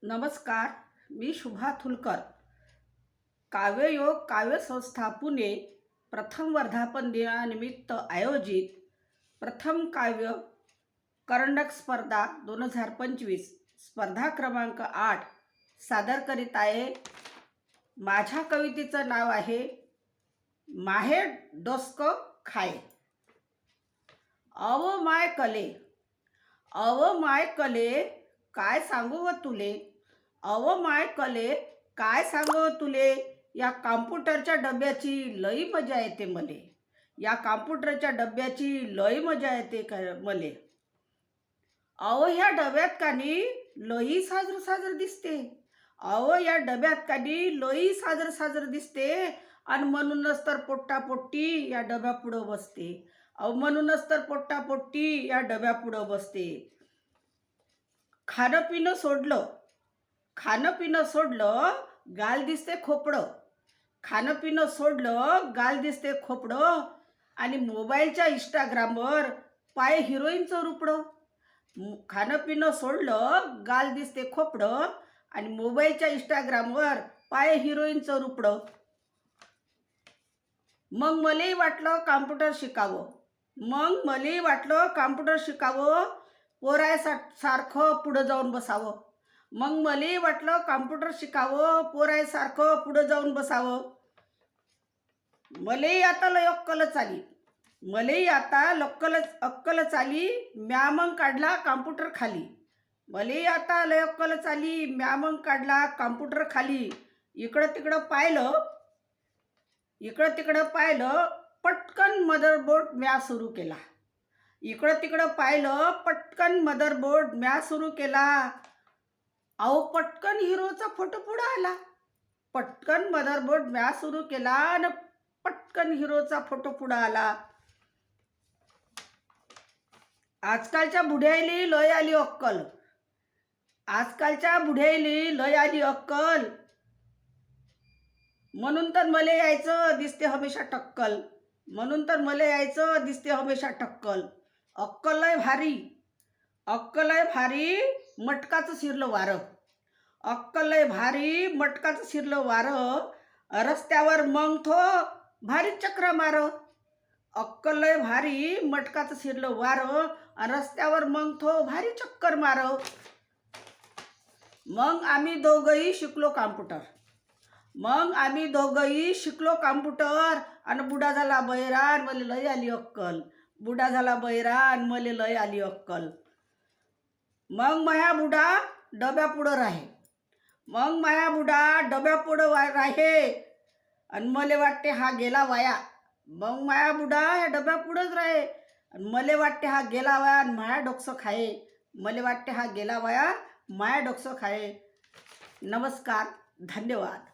नमस्कार. मी शुभा थुलकर. काव्ययोग काव्यसंस्था पुणे प्रथम वर्धापन दिनानिमित्त आयोजित प्रथम काव्य करंडक स्पर्धा 2025 स्पर्धा क्रमांक 8 सादर करीत आहे. माझ्या कवितेचं नाव आहे माहे डोसकं खाये. अव माय कले, अव माय कले, काय सांगू व तुले, अव माय कले, काय सांगू व तुले, या कॉम्प्युटरच्या डब्याची लई मजा येते मले, या कॉम्प्युटरच्या डब्याची लई मजा येते मले. अहो ह्या डब्यात कानी लई साजर साजर दिसते, अहो या डब्यात कानी लई साजर साजर दिसते, आणि म्हणूनच तर पोट्टापोट्टी या डब्यापुढं बसते. अहो म्हणूनच तर पोट्टापोट्टी या डब्यापुढं बसते. खाणं पिणं सोडलं, खाणं पिणं सोडलं, गाल दिसते खोपडं, खाणं पिणं सोडलं, गाल दिसते खोपडं, आणि मोबाईलच्या इंस्टाग्रामवर पाय हिरोईनचं रुपडं. खाणं पिणं सोडलं, गाल दिसते खोपडं, आणि मोबाईलच्या इंस्टाग्रामवर पाय हिरोईनचं रुपडं. मग मलाही वाटलं कॉम्प्युटर शिकावं, मग मलाही वाटलं कॉम्प्युटर शिकावं, पोरायसारखं पुढं जाऊन बसावं. मग मलाही वाटलं कॉम्प्युटर शिकावं, पोरायसारखं पुढं जाऊन बसावं. मलाही आता लय अक्कलच आली, मलाही आता अक्कलच आली, म्या मग काढला कॉम्प्युटर खाली. मलाही आता लय अक्कलच आली, म्या मग काढला कॉम्प्युटर खाली. इकडं तिकडं पाहिलं, इकडं तिकडं पाहिलं, पटकन मदरबोर्ड म्या सुरू केला. इकडं तिकडं पाहिलं, पटकन मदरबोर्ड म्या सुरू केला. अहो पटकन हिरोचा फोटो पुढं आला, पटकन मदरबोर्ड म्या सुरू केला आणि पटकन हिरोचा फोटो पुढं आला. आजकालच्या बुढ्याईली लय आली अक्कल, आजकालच्या बुढ्याईली लय आली अक्कल, म्हणून तर मला यायचं दिसते हमेशा टक्कल, म्हणून तर मला यायचं दिसते हमेशा टक्कल. अक्कल लय भारी, अक्कल लय भारी, मटकाचं शिरलं वारं, अक्कल लय भारी, मटकाचं शिरलं वारं, रस्त्यावर मग थो भारी चक्र मार. अक्कल लय भारी, मटकाचं शिरलं वारं, रस्त्यावर मग थो भारी चक्कर मार. मग आम्ही दोघंही शिकलो कॉम्प्युटर, मग आम्ही दोघंही शिकलो कॉम्प्युटर, आणि बुडा झाला बैरान मला लय आली अक्कल, बुडा झाला बैरान मला लय आली अक्कल. मग माया बुडा डब्या पुढं राहे, मग माया बुडा डब्या पुढं राहे, आणि मला वाटते हा गेला वाया. मग माया बुडा ह्या डब्या पुढंच राहे, आणि मला वाटते हा गेला वाया आणि माया डोकसं खाये, मला वाटते हा गेला वाया माया डोकसं खाये. नमस्कार, धन्यवाद.